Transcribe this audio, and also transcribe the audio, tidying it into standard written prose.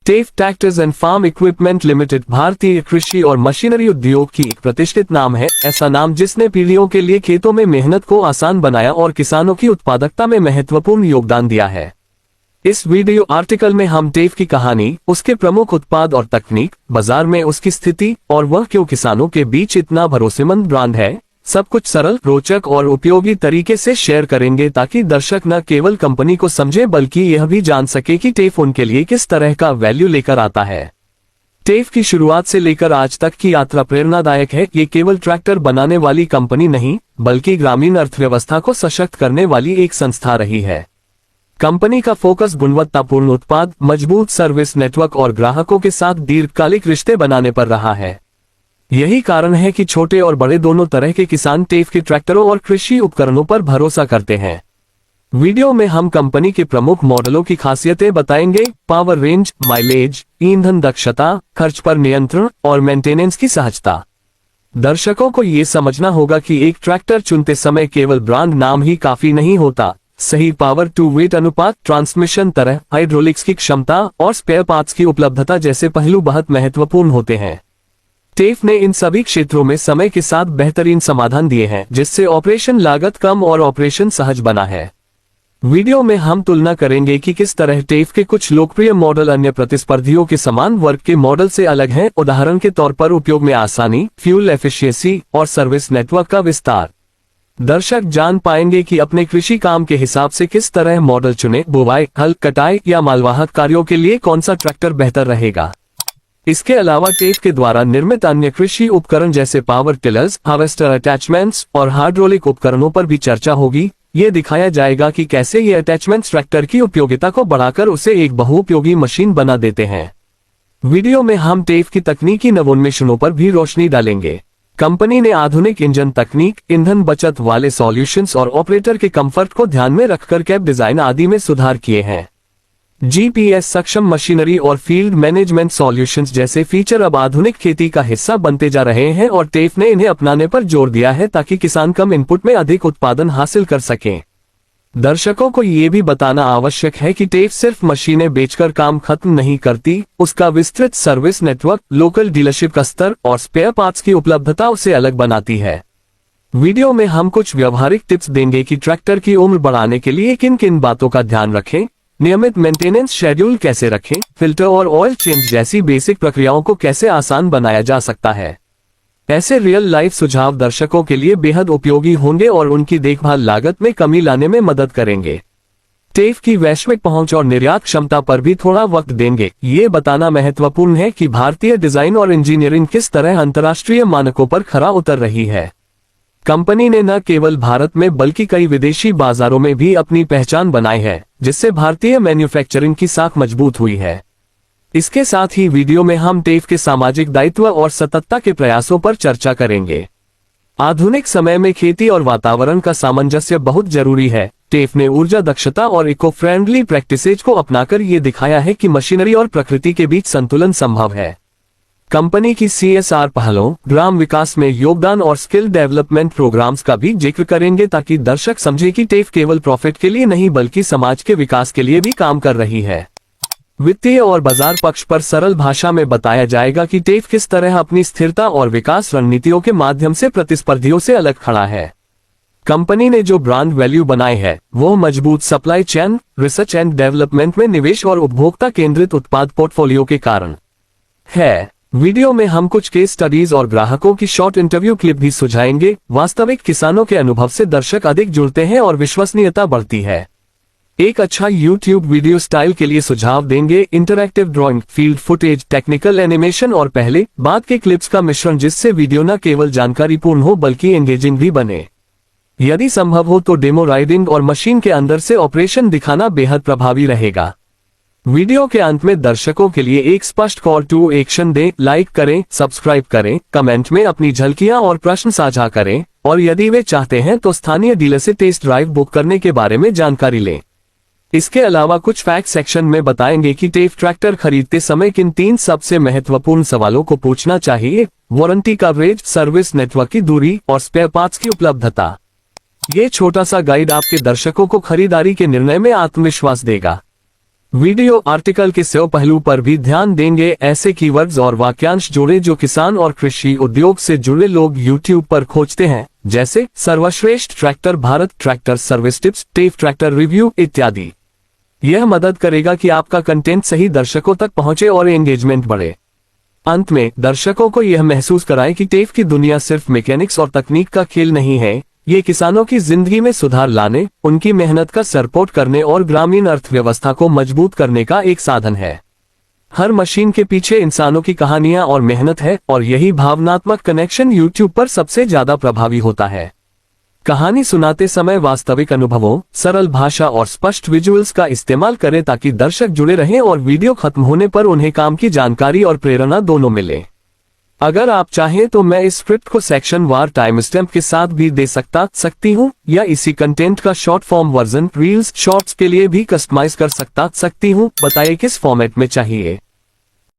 टेफ tractors and farm equipment limited भारतीय कृषि और मशीनरी उद्योग की एक प्रतिष्ठित नाम है। ऐसा नाम जिसने पीढ़ियों के लिए खेतों में मेहनत को आसान बनाया और किसानों की उत्पादकता में महत्वपूर्ण योगदान दिया है। इस वीडियो आर्टिकल में हम टेफ की कहानी, उसके प्रमुख उत्पाद और तकनीक, बाजार में उसकी स्थिति और वह क्यों किसानों के बीच इतना भरोसेमंद ब्रांड है, सब कुछ सरल, रोचक और उपयोगी तरीके से शेयर करेंगे ताकि दर्शक न केवल कंपनी को समझे बल्कि यह भी जान सके कि टेफ उनके लिए किस तरह का वैल्यू लेकर आता है। टेफ की शुरुआत से लेकर आज तक की यात्रा प्रेरणादायक है। ये केवल ट्रैक्टर बनाने वाली कंपनी नहीं बल्कि ग्रामीण अर्थव्यवस्था को सशक्त करने वाली एक संस्था रही है। कंपनी का फोकस गुणवत्तापूर्ण उत्पाद, मजबूत सर्विस नेटवर्क और ग्राहकों के साथ दीर्घकालिक रिश्ते बनाने पर रहा है। यही कारण है कि छोटे और बड़े दोनों तरह के किसान टेफ के ट्रैक्टरों और कृषि उपकरणों पर भरोसा करते हैं। वीडियो में हम कंपनी के प्रमुख मॉडलों की खासियतें बताएंगे, पावर रेंज, माइलेज, ईंधन दक्षता, खर्च पर नियंत्रण और मेंटेनेंस की सहजता। दर्शकों को ये समझना होगा कि एक ट्रैक्टर चुनते समय केवल ब्रांड नाम ही काफी नहीं होता। सही पावर टू वेट अनुपात, ट्रांसमिशन तरह, हाइड्रोलिक्स की क्षमता और स्पेयर पार्ट्स की उपलब्धता जैसे पहलू बहुत महत्वपूर्ण होते हैं। टेफ ने इन सभी क्षेत्रों में समय के साथ बेहतरीन समाधान दिए हैं, जिससे ऑपरेशन लागत कम और ऑपरेशन सहज बना है। वीडियो में हम तुलना करेंगे कि किस तरह टेफ के कुछ लोकप्रिय मॉडल अन्य प्रतिस्पर्धियों के समान वर्ग के मॉडल से अलग हैं। उदाहरण के तौर पर उपयोग में आसानी, फ्यूल एफिशिएंसी और सर्विस नेटवर्क का विस्तार। दर्शक जान पाएंगे कि अपने कृषि काम के हिसाब से किस तरह मॉडल चुने, बुवाई, हल, कटाई या मालवाहक कार्यों के लिए कौन सा ट्रैक्टर बेहतर रहेगा। इसके अलावा टेफ के द्वारा निर्मित अन्य कृषि उपकरण जैसे पावर टिलर्स, हार्वेस्टर अटैचमेंट्स और हाइड्रोलिक उपकरणों पर भी चर्चा होगी। ये दिखाया जाएगा कि कैसे ये अटैचमेंट्स ट्रैक्टर की उपयोगिता को बढ़ाकर उसे एक बहुउपयोगी मशीन बना देते हैं। वीडियो में हम टेफ की तकनीकी नवोन्मेषणों पर भी रोशनी डालेंगे। कंपनी ने आधुनिक इंजन तकनीक, ईंधन बचत वाले सॉल्यूशंस और ऑपरेटर के कंफर्ट को ध्यान में रखकर कैब डिजाइन आदि में सुधार किए हैं। जीपीएस सक्षम मशीनरी और फील्ड मैनेजमेंट सॉल्यूशंस जैसे फीचर अब आधुनिक खेती का हिस्सा बनते जा रहे हैं और टेफ ने इन्हें अपनाने पर जोर दिया है ताकि किसान कम इनपुट में अधिक उत्पादन हासिल कर सकें। दर्शकों को ये भी बताना आवश्यक है कि टेफ सिर्फ मशीनें बेचकर काम खत्म नहीं करती, उसका विस्तृत सर्विस नेटवर्क, लोकल डीलरशिप का स्तर और स्पेयर पार्ट्स की उपलब्धता उसे अलग बनाती है। वीडियो में हम कुछ व्यवहारिक टिप्स देंगे कि ट्रैक्टर की उम्र बढ़ाने के लिए किन किन बातों का ध्यान रखें, नियमित मेंटेनेंस शेड्यूल कैसे रखें, फिल्टर और ऑयल चेंज जैसी बेसिक प्रक्रियाओं को कैसे आसान बनाया जा सकता है। ऐसे रियल लाइफ सुझाव दर्शकों के लिए बेहद उपयोगी होंगे और उनकी देखभाल लागत में कमी लाने में मदद करेंगे। टेफ की वैश्विक पहुंच और निर्यात क्षमता पर भी थोड़ा वक्त देंगे। ये बताना महत्वपूर्ण है कि भारतीय डिजाइन और इंजीनियरिंग किस तरह अंतर्राष्ट्रीय मानकों पर खरा उतर रही है। कंपनी ने न केवल भारत में बल्कि कई विदेशी बाजारों में भी अपनी पहचान बनाई है, जिससे भारतीय मैन्युफैक्चरिंग की साख मजबूत हुई है। इसके साथ ही वीडियो में हम टेफ के सामाजिक दायित्व और सततता के प्रयासों पर चर्चा करेंगे। आधुनिक समय में खेती और वातावरण का सामंजस्य बहुत जरूरी है। टेफ ने ऊर्जा दक्षता और इको फ्रेंडली प्रैक्टिसेज को अपनाकर ये दिखाया है कि मशीनरी और प्रकृति के बीच संतुलन संभव है। कंपनी की CSR पहलों, ग्राम विकास में योगदान और स्किल डेवलपमेंट प्रोग्राम्स का भी जिक्र करेंगे ताकि दर्शक समझे कि टेफ केवल प्रॉफिट के लिए नहीं बल्कि समाज के विकास के लिए भी काम कर रही है। वित्तीय और बाजार पक्ष पर सरल भाषा में बताया जाएगा कि टेफ किस तरह अपनी स्थिरता और विकास रणनीतियों के माध्यम से प्रतिस्पर्धियों से अलग खड़ा है। कंपनी ने जो ब्रांड वैल्यू बनाई है वो मजबूत supply chain, research and development में निवेश और उपभोक्ता केंद्रित उत्पाद पोर्टफोलियो के कारण है। वीडियो में हम कुछ केस स्टडीज और ग्राहकों की शॉर्ट इंटरव्यू क्लिप भी सुझाएंगे। वास्तविक किसानों के अनुभव से दर्शक अधिक जुड़ते हैं और विश्वसनीयता बढ़ती है। एक अच्छा YouTube वीडियो स्टाइल के लिए सुझाव देंगे, interactive drawing, field footage, technical animation और पहले बाद के क्लिप्स का मिश्रण, जिससे वीडियो न केवल जानकारीपूर्ण हो बल्कि एंगेजिंग भी बने। यदि संभव हो तो डेमो राइडिंग और मशीन के अंदर से ऑपरेशन दिखाना बेहद प्रभावी रहेगा। वीडियो के अंत में दर्शकों के लिए एक स्पष्ट कॉल टू एक्शन दें, लाइक करें, सब्सक्राइब करें, कमेंट में अपनी झलकियां और प्रश्न साझा करें और यदि वे चाहते हैं तो स्थानीय डीलर से टेस्ट ड्राइव बुक करने के बारे में जानकारी लें। इसके अलावा कुछ फैक्ट सेक्शन में बताएंगे कि टेफ ट्रैक्टर खरीदते समय किन 3 सबसे महत्वपूर्ण सवालों को पूछना चाहिए, वारंटी कवरेज, सर्विस नेटवर्क की दूरी और स्पेयर पार्ट्स की उपलब्धता। ये छोटा सा गाइड आपके दर्शकों को खरीदारी के निर्णय में आत्मविश्वास देगा। वीडियो आर्टिकल के SEO पहलू पर भी ध्यान देंगे। ऐसे कीवर्ड्स और वाक्यांश जोड़े जो किसान और कृषि उद्योग से जुड़े लोग YouTube पर खोजते हैं, जैसे सर्वश्रेष्ठ tractor, Bharat tractor service tips, TAFE tractor review इत्यादि। यह मदद करेगा कि आपका कंटेंट सही दर्शकों तक पहुंचे और एंगेजमेंट बढ़े। अंत में दर्शकों को यह महसूस कराएं कि टेफ की दुनिया सिर्फ मैकेनिक्स और तकनीक का खेल नहीं है, ये किसानों की जिंदगी में सुधार लाने, उनकी मेहनत का सपोर्ट करने और ग्रामीण अर्थव्यवस्था को मजबूत करने का एक साधन है। हर मशीन के पीछे इंसानों की कहानियां और मेहनत है, और यही भावनात्मक कनेक्शन YouTube पर सबसे ज्यादा प्रभावी होता है। कहानी सुनाते समय वास्तविक अनुभवों, सरल भाषा और स्पष्ट विजुअल्स का इस्तेमाल करें ताकि दर्शक जुड़े रहें और वीडियो खत्म होने पर उन्हें काम की जानकारी और प्रेरणा दोनों मिले। अगर आप चाहें तो मैं इस स्क्रिप्ट को सेक्शन वार टाइम स्टैम्प के साथ भी दे सकती हूं, या इसी कंटेंट का short form version reels shorts के लिए भी कस्टमाइज कर सकती हूं। बताइए किस फॉर्मेट में चाहिए।